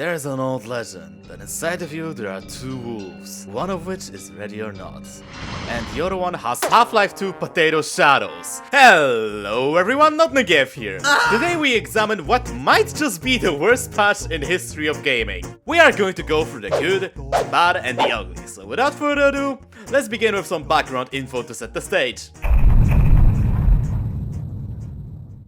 There's an old legend that inside of you there are two wolves, one of which is ready or not, and the other one has Half-Life 2 Potato Shadows. Hello everyone, Nocne here. Today we examine what might just be the worst patch in history of gaming. We are going to go through the good, the bad and the ugly, so without further ado, let's begin with some background info to set the stage.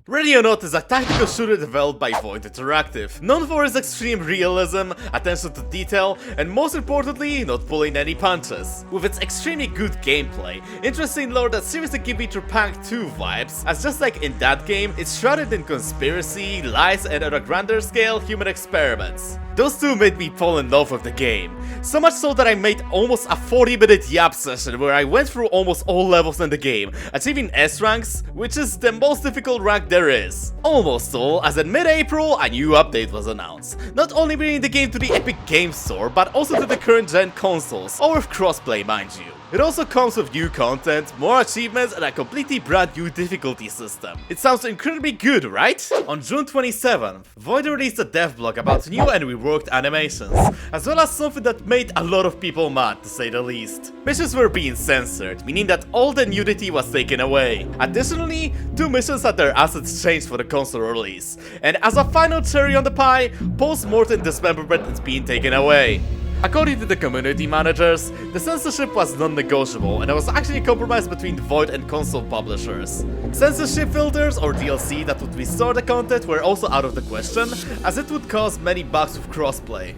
Ready or Not is a tactical shooter developed by Void Interactive, known for its extreme realism, attention to detail, and most importantly, not pulling any punches. With its extremely good gameplay, interesting lore that seriously give me Pank 2 vibes, as just like in that game, it's shrouded in conspiracy, lies, and on a grander scale, human experiments. Those two made me fall in love with the game, so much so that I made almost a 40-minute yap session where I went through almost all levels in the game, achieving S ranks, which is the most difficult rank there is. Almost all, as in mid-April a new update was announced, not only bringing the game to the Epic Games Store, but also to the current gen consoles, or with crossplay mind you. It also comes with new content, more achievements and a completely brand new difficulty system. It sounds incredibly good, right? On June 27th, Void released a dev blog about new and reworked animations, as well as something that made a lot of people mad to say the least. Missions were being censored, meaning that all the nudity was taken away. Additionally, two missions had their assets changed for the console release, and as a final cherry on the pie, post-mortem dismemberment is being taken away. According to the community managers, the censorship was non-negotiable and it was actually a compromise between Void and console publishers. Censorship filters or DLC that would restore the content were also out of the question, as it would cause many bugs with crossplay.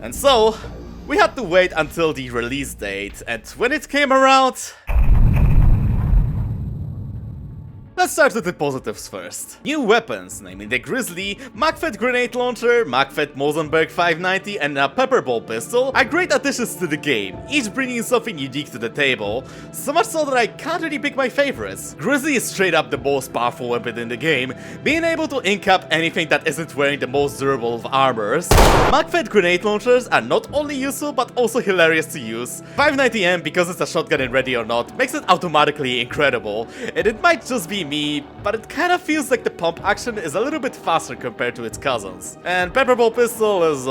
And so, we had to wait until the release date, and when it came around... Let's start with the positives first. New weapons, namely the Grizzly, MagFed grenade launcher, MagFed Mosenberg 590 and a pepperball pistol are great additions to the game, each bringing something unique to the table, so much so that I can't really pick my favorites. Grizzly is straight up the most powerful weapon in the game, being able to incap anything that isn't wearing the most durable of armors. MagFed grenade launchers are not only useful but also hilarious to use. 590M, because it's a shotgun in Ready or Not, makes it automatically incredible, and it might just be me, but it kinda feels like the pump action is a little bit faster compared to its cousins. And Pepperball Pistol is,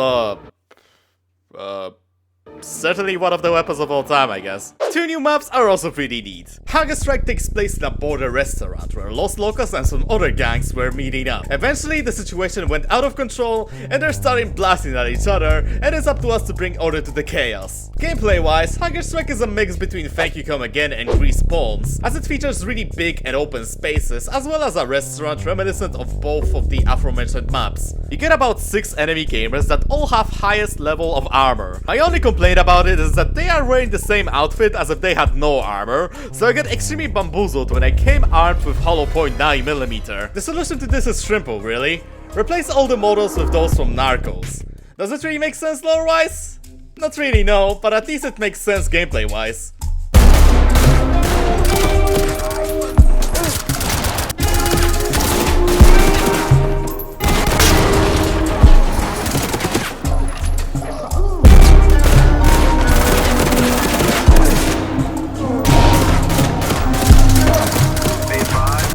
certainly one of the weapons of all time, I guess. Two new maps are also pretty neat. Hunger Strike takes place in a border restaurant where Los Locos and some other gangs were meeting up. Eventually, the situation went out of control and they're starting blasting at each other, and it's up to us to bring order to the chaos. Gameplay-wise, Hunger Strike is a mix between Thank You Come Again and Grease Palms, as it features really big and open spaces, as well as a restaurant reminiscent of both of the aforementioned maps. You get about 6 enemy gamers that all have highest level of armor. My only complaint about it is that they are wearing the same outfit as if they had no armor, so I get extremely bamboozled when I came armed with hollow point 9mm. The solution to this is simple, really. Replace all the models with those from Narcos. Does it really make sense lore-wise? Not really, no, but at least it makes sense gameplay-wise.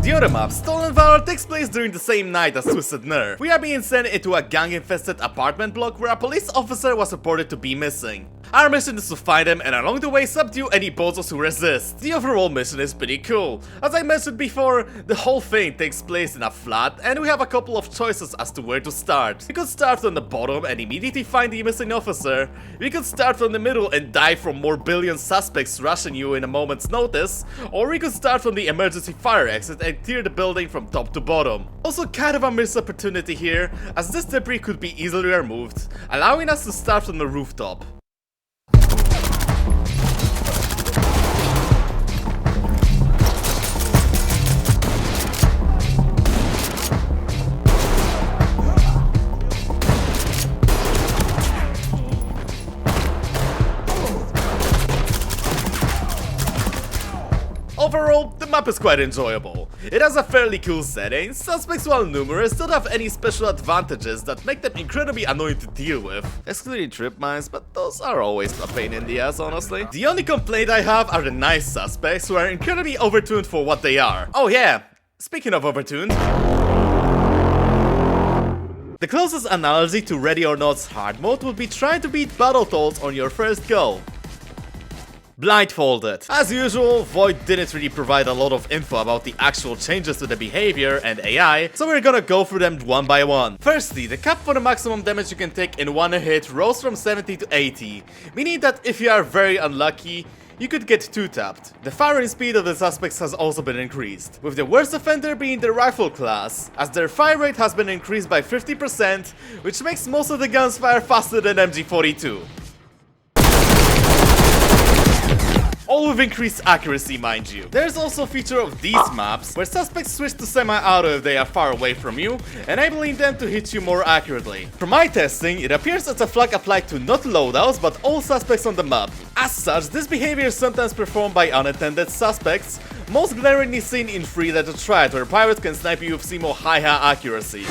The other map, Stolen Valor, takes place during the same night as Twisted Nerve. We are being sent into a gang-infested apartment block where a police officer was reported to be missing. Our mission is to find him and along the way subdue any bozos who resist. The overall mission is pretty cool. As I mentioned before, the whole thing takes place in a flat and we have a couple of choices as to where to start. We could start from the bottom and immediately find the missing officer. We could start from the middle and die from more billion suspects rushing you in a moment's notice. Or we could start from the emergency fire exit and clear the building from top to bottom. Also kind of a missed opportunity here, as this debris could be easily removed, allowing us to start from the rooftop. Overall, the map is quite enjoyable. It has a fairly cool setting, suspects while numerous don't have any special advantages that make them incredibly annoying to deal with. Excluding trip mines, but those are always a pain in the ass, honestly. The only complaint I have are the nice suspects who are incredibly overtuned for what they are. Oh yeah, speaking of overtuned, The closest analogy to Ready or Not's hard mode would be trying to beat Battletoads on your first go. Blindfolded. As usual, Void didn't really provide a lot of info about the actual changes to the behavior and AI, so we're gonna go through them one by one. Firstly, the cap for the maximum damage you can take in one hit rose from 70 to 80, meaning that if you are very unlucky, you could get 2-tapped. The firing speed of the suspects has also been increased, with the worst offender being the rifle class, as their fire rate has been increased by 50%, which makes most of the guns fire faster than MG42. All with increased accuracy, mind you. There's also a feature of these maps, where suspects switch to semi-auto if they are far away from you, enabling them to hit you more accurately. From my testing, it appears as a flag applied to not loadouts, but all suspects on the map. As such, this behavior is sometimes performed by unattended suspects, most glaringly seen in 3-letter triad, where pirates can snipe you with Simo high accuracy.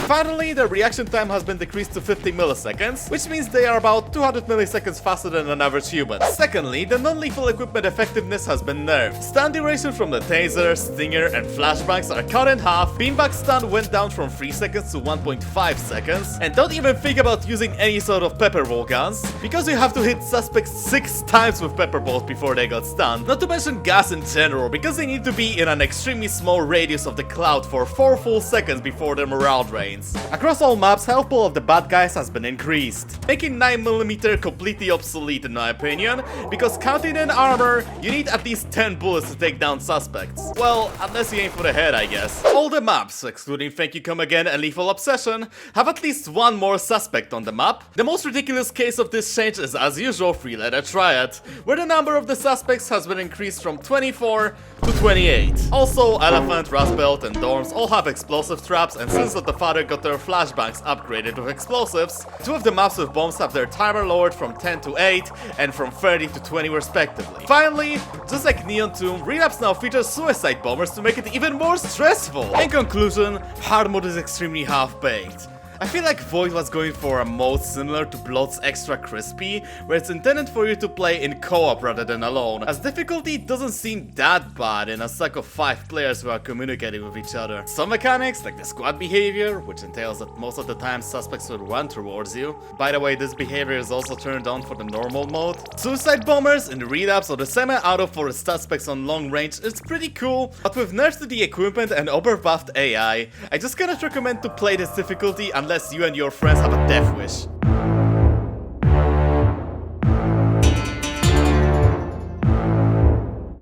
Finally, the reaction time has been decreased to 50 milliseconds, which means they are about 200 milliseconds faster than an average human. Secondly, the non-lethal equipment effectiveness has been nerfed. Stun duration from the taser, stinger, and flashbangs are cut in half, beanbag stun went down from 3 seconds to 1.5 seconds, and don't even think about using any sort of pepper ball guns, because you have to hit suspects 6 times with pepper balls before they got stunned. Not to mention gas in general, because they need to be in an extremely small radius of the cloud for 4 full seconds before their morale drains. Across all maps, health pool of the bad guys has been increased, making 9mm completely obsolete in my opinion, because counting in armor, you need at least 10 bullets to take down suspects. Well, unless you aim for the head, I guess. All the maps, excluding Thank You Come Again and Lethal Obsession, have at least one more suspect on the map. The most ridiculous case of this change is, as usual, 3-letter triad, where the number of the suspects has been increased from 24 to 28. Also, Elephant, Rust Belt, and Dorms all have explosive traps, and since the father got their flashbangs upgraded with explosives, 2 of the maps with bombs have their timer lowered from 10 to 8 and from 30 to 20 respectively. Finally, just like Neon Tomb, Relapse now features suicide bombers to make it even more stressful. In conclusion, hard mode is extremely half-baked. I feel like Void was going for a mode similar to Blood's Extra Crispy, where it's intended for you to play in co-op rather than alone, as difficulty doesn't seem that bad in a stack of 5 players who are communicating with each other. Some mechanics, like the squad behavior, which entails that most of the time suspects will run towards you. By the way, this behavior is also turned on for the normal mode. Suicide bombers in Relapse or the semi-auto for the suspects on long range is pretty cool, but with nerfs to the equipment and overbuffed AI, I just cannot recommend to play this difficulty unless you and your friends have a death wish.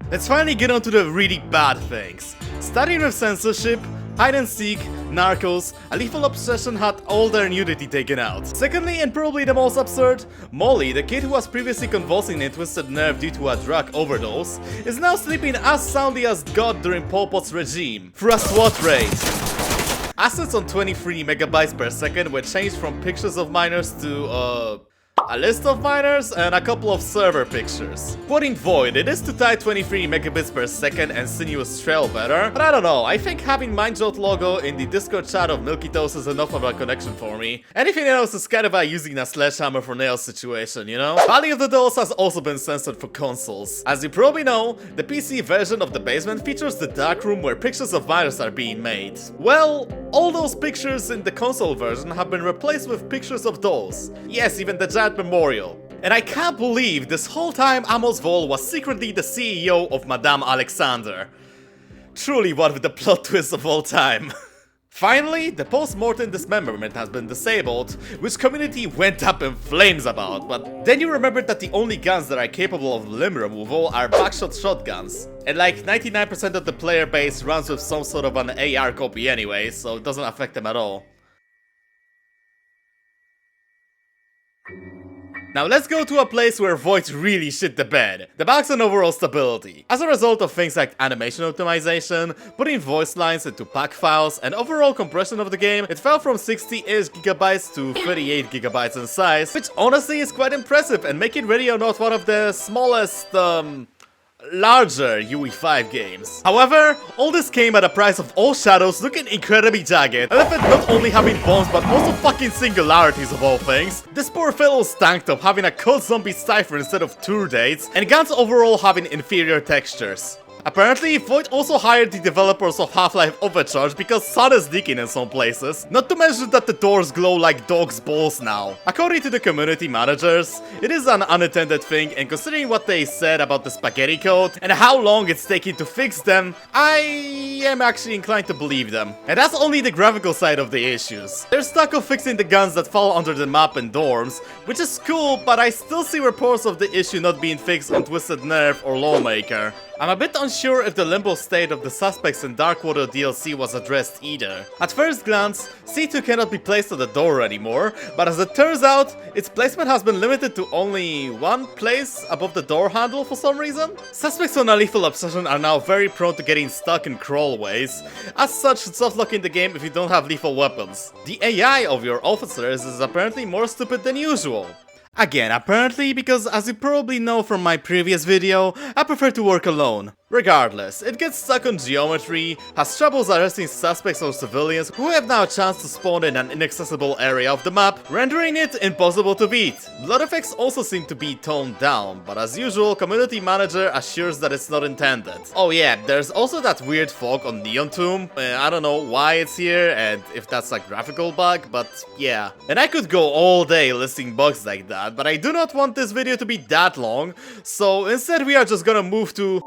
Let's finally get on to the really bad things. Starting with censorship, hide and seek, Narcos, a Lethal Obsession had all their nudity taken out. Secondly, and probably the most absurd, Molly, the kid who was previously convulsing in Twisted Nerve due to a drug overdose, is now sleeping as soundly as God during Pol Pot's regime, through a SWAT raid. Assets on 23 megabytes per second were changed from pictures of minors to, a list of minors and a couple of server pictures. Quoting Void, it is to tie 23 megabits per second and sinuous trail better, but I don't know, I think having Mindjolt logo in the Discord chat of Milky Toast is enough of a connection for me. Anything else is kind of a using a sledgehammer for nails situation, you know? Valley of the Dolls has also been censored for consoles. As you probably know, the PC version of The Basement features the dark room where pictures of minors are being made. Well, all those pictures in the console version have been replaced with pictures of dolls. Yes, even the giant memorial. And I can't believe this whole time Amos Vol was secretly the CEO of Madame Alexander. Truly one of the plot twists of all time. Finally, the post-mortem dismemberment has been disabled, which community went up in flames about, but then you remembered that the only guns that are capable of limb removal are backshot shotguns. And like 99% of the player base runs with some sort of an AR copy anyway, so it doesn't affect them at all. Now let's go to a place where Void really shit the bed, the bugs and overall stability. As a result of things like animation optimization, putting voice lines into pack files, and overall compression of the game, it fell from 60-ish gigabytes to 38 gigabytes in size, which honestly is quite impressive and making Ready or Not one of the smallest, larger UE5 games. However, all this came at a price of all shadows looking incredibly jagged, Elephant not only having bombs but also fucking singularities of all things, this poor fellow's tank top having a cold zombie cipher instead of tour dates, and guns overall having inferior textures. Apparently, Void also hired the developers of Half-Life Overcharge because sun is leaking in some places. Not to mention that the doors glow like dog's balls now. According to the community managers, it is an unintended thing, and considering what they said about the spaghetti code and how long it's taking to fix them, I am actually inclined to believe them. And that's only the graphical side of the issues. They're stuck on fixing the guns that fall under the map and dorms, which is cool, but I still see reports of the issue not being fixed on Twisted Nerve or Lawmaker. I'm a bit unsure if the limbo state of the suspects in Darkwater DLC was addressed either. At first glance, C2 cannot be placed on the door anymore, but as it turns out, its placement has been limited to only one place above the door handle for some reason. Suspects on a lethal obsession are now very prone to getting stuck in crawlways. As such, it's soft locking the game if you don't have lethal weapons. The AI of your officers is apparently more stupid than usual. Again, apparently, because as you probably know from my previous video, I prefer to work alone. Regardless, it gets stuck on geometry, has troubles arresting suspects or civilians who have now a chance to spawn in an inaccessible area of the map, rendering it impossible to beat. Blood effects also seem to be toned down, but as usual, community manager assures that it's not intended. Oh yeah, there's also that weird fog on Neon Tomb. I don't know why it's here and if that's a graphical bug, but yeah. And I could go all day listing bugs like that, but I do not want this video to be that long, so instead we are just gonna move to...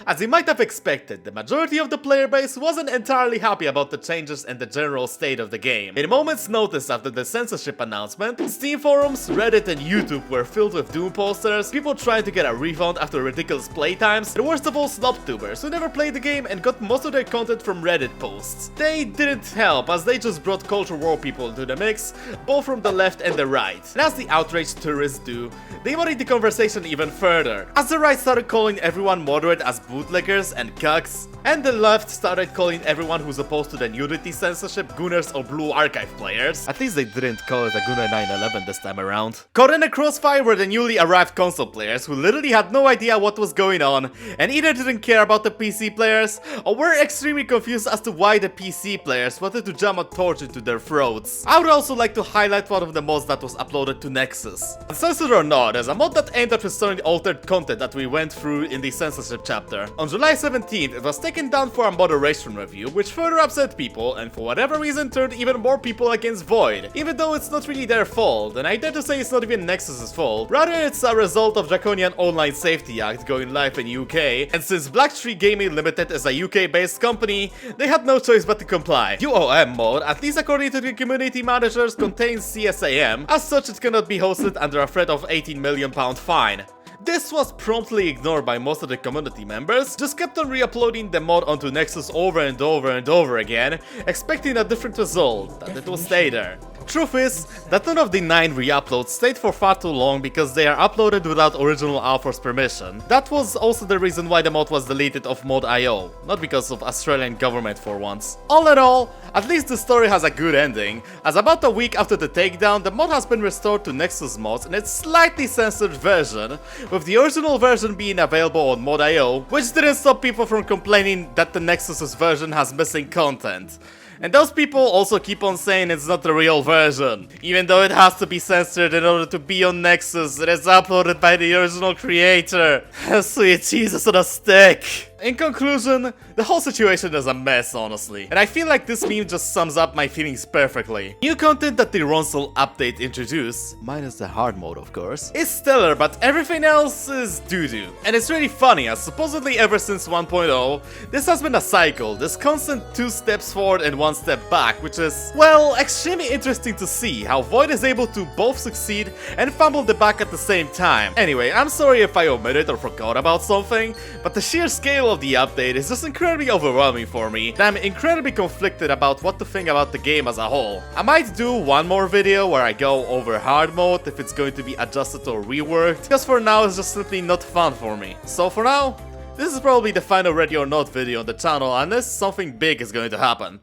As you might have expected, the majority of the player base wasn't entirely happy about the changes and the general state of the game. In a moment's notice after the censorship announcement, Steam forums, Reddit and YouTube were filled with Doom posters, people trying to get a refund after ridiculous playtimes, and worst of all snobtubers who never played the game and got most of their content from Reddit posts. They didn't help, as they just brought culture war people into the mix, both from the left and the right. And as the outraged tourists do, they muddied the conversation even further, as the right started calling everyone moderate as bootleggers and cucks, and the left started calling everyone who's opposed to the nudity censorship Gooners or Blue Archive players. At least they didn't call it a Gooner 911 this time around. Caught in the crossfire were the newly arrived console players who literally had no idea what was going on, and either didn't care about the PC players, or were extremely confused as to why the PC players wanted to jam a torch into their throats. I would also like to highlight one of the mods that was uploaded to Nexus. Censored or not, there's a mod that aimed at restoring altered content that we went through in the censorship chapter. On July 17th, it was taken down for a moderation review, which further upset people and for whatever reason turned even more people against Void, even though it's not really their fault, and I dare to say it's not even Nexus's fault, rather it's a result of Draconian Online Safety Act going live in UK, and since Blacktree Gaming Limited is a UK-based company, they had no choice but to comply. UOM mode, at least according to the community managers, contains CSAM, as such it cannot be hosted under a threat of £18 million fine. This was promptly ignored by most of the community members, just kept on re-uploading the mod onto Nexus over and over and over again, expecting a different result, that it will stay there. Truth is that none of the 9 re-uploads stayed for far too long because they are uploaded without original author's permission. That was also the reason why the mod was deleted off mod.io, not because of Australian government for once. All in all, at least the story has a good ending, as about a week after the takedown, the mod has been restored to Nexus mods in its slightly censored version, with the original version being available on mod.io, which didn't stop people from complaining that the Nexus's version has missing content. And those people also keep on saying it's not the real version, even though it has to be censored in order to be on Nexus. It is uploaded by the original creator. Sweet Jesus on a stick. In conclusion, the whole situation is a mess, honestly, and I feel like this meme just sums up my feelings perfectly. New content that the Ronsel update introduced, minus the hard mode of course, is stellar, but everything else is doo-doo. And it's really funny, as supposedly ever since 1.0, this has been a cycle, this constant 2 steps forward and 1 step back, which is, well, extremely interesting to see how Void is able to both succeed and fumble the bag at the same time. Anyway, I'm sorry if I omitted or forgot about something, but the sheer scale of the update is just incredibly overwhelming for me, and I'm incredibly conflicted about what to think about the game as a whole. I might do one more video where I go over hard mode if it's going to be adjusted or reworked, because for now it's just simply not fun for me. So for now, this is probably the final Ready or Not video on the channel unless something big is going to happen.